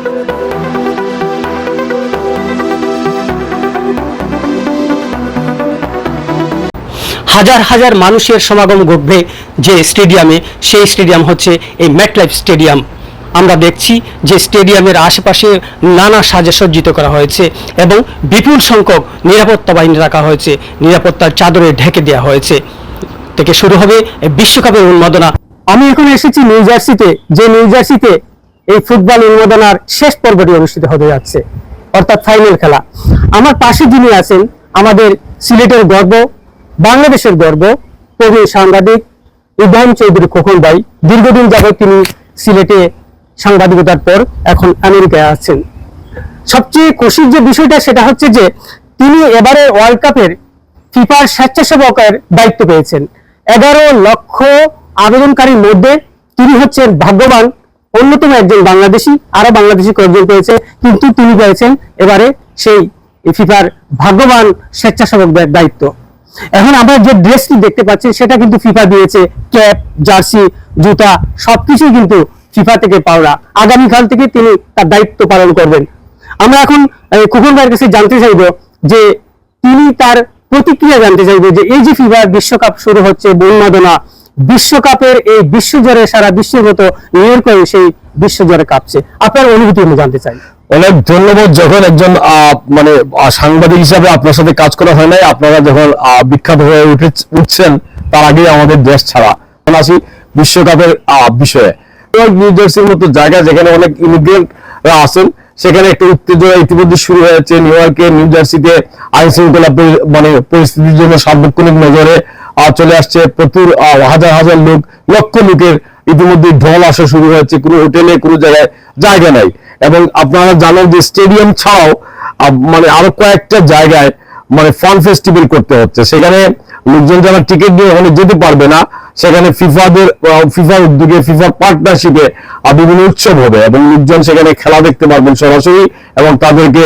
হাজার হাজার মানুষের সমাগম ঘটবে যে স্টেডিয়ামে, সেই স্টেডিয়াম হচ্ছে এই মেটলাইফ স্টেডিয়াম। আমরা দেখছি যে স্টেডিয়ামের আশেপাশে নানা সাজে সজ্জিত করা হয়েছে এবং বিপুল সংখ্যক নিরাপত্তা বাহিনী রাখা হয়েছে, নিরাপত্তার চাদরে ঢেকে দেওয়া হয়েছে। থেকে শুরু হবে বিশ্বকাপের উন্মাদনা। আমি এখন এসেছি নিউ জার্সিতে, যে নিউ জার্সিতে এই ফুটবল উন্মাদনার শেষ পর্বটি অনুষ্ঠিত হতে যাচ্ছে, অর্থাৎ ফাইনাল খেলা। আমার পাশে যিনি আছেন, আমাদের সিলেটের গর্ব, বাংলাদেশের গর্ব, প্রবীণ সাংবাদিক ইব্রাহিম চৌধুরী খোকন ভাই। দীর্ঘদিন যাবত তিনি সিলেটে সাংবাদিকতার পর এখন আমেরিকায় আছেন। সবচেয়ে খুশির যে বিষয়টা সেটা হচ্ছে যে তিনি এবারে ওয়ার্ল্ড কাপের ফিফার স্বেচ্ছাসেবকের দায়িত্ব পেয়েছেন। 11 লক্ষ আবেদনকারীর মধ্যে তিনি হচ্ছেন ভাগ্যবান অন্যতম একজন বাংলাদেশি। আরো বাংলাদেশি কয়েকজন পেয়েছে, কিন্তু তিনি পেয়েছেন এবারে সেই ফিফার ভাগ্যবান স্বেচ্ছাসেবকদের দায়িত্ব। এখন আমরা যে ড্রেসটি দেখতে পাচ্ছি সেটা কিন্তু ফিফা দিয়েছে, ক্যাপ, জার্সি, জুতা সবকিছুই কিন্তু ফিফা থেকে পাওয়া। আগামীকাল থেকে তিনি তার দায়িত্ব পালন করবেন। আমরা এখন খোকন ভাইয়ের কাছে জানতে চাইব যে তিনি তার প্রতিক্রিয়া জানতে চাইবে যে এই যে ফিফা বিশ্বকাপ শুরু হচ্ছে, উন্মাদনা, বিশ্বকাপের এই বিশ্বজোরে সারা বিশ্বের মতো নিউ ইয়র্কে সেই বিশ্বজোরে কাঁপছে, আপনার অনুভূতি আমি জানতে চাই। অনেক ধন্যবাদ। যখন একজন মানে সাংবাদিক হিসাবে আপনার সাথে কাজ করা হয় নাই, আপনারা যখন বিখ্যাত হয়ে উঠছেন তার আগে আমাদের দেশ ছাড়া। এখন আসি বিশ্বকাপের বিষয়ে। নিউ জার্সির মতো জায়গা যেখানে অনেক ইমিগ্রেন্টরা আছেন, সেখানে একটা উত্তেজনা ইতিমধ্যে শুরু হয়েছে। নিউ ইয়র্কে, নিউ জার্সিতে আইন শৃঙ্খলা মানে পরিস্থিতির জন্য সার্বক্ষণিক নজরে চলে আসছে। প্রচুর হাজার হাজার লোক, লক্ষ লোকের ইতিমধ্যে ঢল আসা শুরু হয়েছে। কোনো হোটেলে কোনো জায়গায় জায়গা নাই। এবং আপনারা জানেন যে স্টেডিয়াম ছাড়াও মানে আরো কয়েকটা জায়গায় মানে ফান ফেস্টিভ্যাল করতে হচ্ছে। সেখানে লোকজন যারা টিকিট নিয়ে ওখানে যেতে পারবে না, সেখানে ফিফার উদ্যোগে, ফিফার পার্টনারশিপে বিভিন্ন উৎসব হবে এবং লোকজন সেখানে খেলা দেখতে পারবেন সরাসরি, এবং তাদেরকে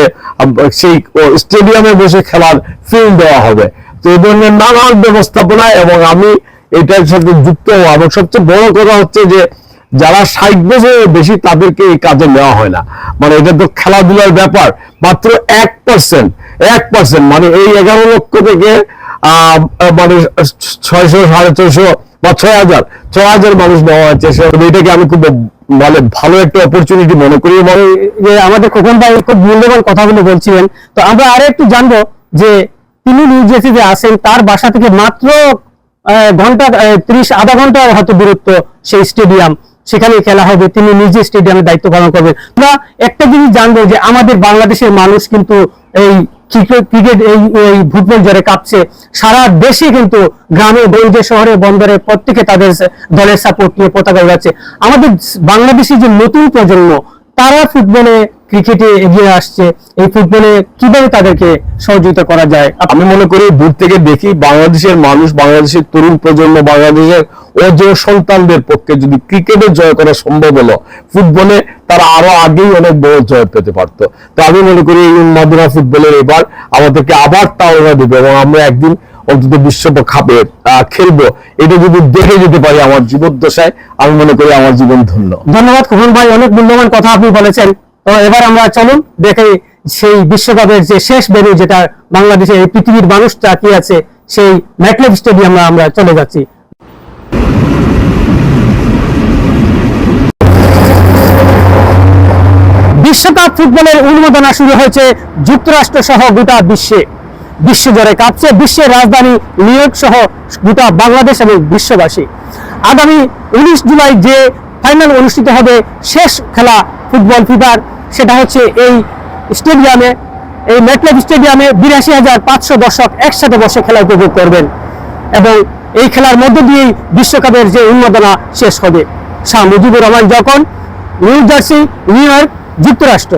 সেই স্টেডিয়ামে বসে খেলার ফিল্ম দেওয়া হবে। তো এই ধরনের নানান ব্যবস্থাপনা, এবং আমি এটার সাথে যুক্ত হওয়া। এবং সবচেয়ে বড় কথা হচ্ছে যে যারা 60 বছরের বেশি তাদেরকে এই কাজে নেওয়া হয় না। মানে এটা তো খেলাধুলার ব্যাপার। মাত্র 1% মানে এই 11 লক্ষ থেকে মানে 600, 650 বা 6000 মানুষ নেওয়া হয়েছে। এটাকে আমি খুব মানে ভালো একটা অপরচুনিটি মনে করি। এবং যে আমাদের খোকন ভাই খুব মূল্যবান কথাগুলো বলছিলেন। তো আমরা আরো একটু জানবো যে তিনি নিউ জার্সিতে আছেন, তার বাসা থেকে মাত্র আধা ঘন্টা হয়তো দূরত্ব সেই স্টেডিয়াম, সেখানে খেলা হবে। তিনি নিজে স্টেডিয়ামে দায়িত্ব পালন করবেন। আমরা একটা জিনিস জানবো যে আমাদের বাংলাদেশের মানুষ কিন্তু এই ক্রিকেট, এই ফুটবল জোরে কাঁপছে। সারা দেশে কিন্তু গ্রামে গঞ্জে, শহরে বন্দরে প্রত্যেকে তাদের দলের সাপোর্ট নিয়ে পতাকা উড়াচ্ছে। আমাদের বাংলাদেশের যে নতুন প্রজন্ম, তারা ফুটবলে, ক্রিকেটে এগিয়ে আসছে। এই ফুটবলে কিভাবে তাদেরকে সহযোগিতা করা যায়? আমি মনে করি দূর থেকে দেখি বাংলাদেশের মানুষ, বাংলাদেশের তরুণ প্রজন্ম, বাংলাদেশের অজয় সন্তানদের পক্ষে যদি ক্রিকেটে জয় করা সম্ভব হলো, ফুটবলে তারা আরো আগেই অনেক বড় জয় পেতে পারতো। তো আমি মনে করি এই উন্মাদনা ফুটবলের এবার আমাদেরকে আবার তাওড়া দেবে, এবং আমরা একদিন অন্তত বিশ্বকাপে খেলবো। এটা যদি দেখে যেতে পারি আমার জীবদ্দশায়, আমি মনে করি আমার জীবন ধন্য। ধন্যবাদ খোকন ভাই, অনেক মূল্যবান কথা আপনি বলেছেন। তো এবার আমরা চলুন দেখে সেই বিশ্বকাপের যে শেষ ভেন্যু, যেটা বাংলাদেশের এই পৃথিবীর মানুষ তাকিয়ে আছে, সেই মেটলাইফ স্টেডিয়ামে আমরা চলে যাচ্ছি। বিশ্বকাপ ফুটবলের উন্মাদনা শুরু হয়েছে যুক্তরাষ্ট্র সহ গোটা বিশ্বে। বিশ্বজুড়ে কাঁপছে বিশ্বের রাজধানী নিউ ইয়র্ক সহ গোটা বাংলাদেশ এবং বিশ্ববাসী। আগামী 19 জুলাই যে ফাইনাল অনুষ্ঠিত হবে, শেষ খেলা ফুটবল ফিফার, সেটা হচ্ছে এই স্টেডিয়ামে, এই মেটলাইফ স্টেডিয়ামে 82,500 দর্শক একসাথে বসে খেলা উপভোগ করবেন, এবং এই খেলার মধ্য দিয়েই বিশ্বকাপের যে উন্মাদনা শেষ হবে। শাহ মুজিবুর রহমান, যখন, নিউ জার্সি, নিউ ইয়র্ক, যুক্তরাষ্ট্র।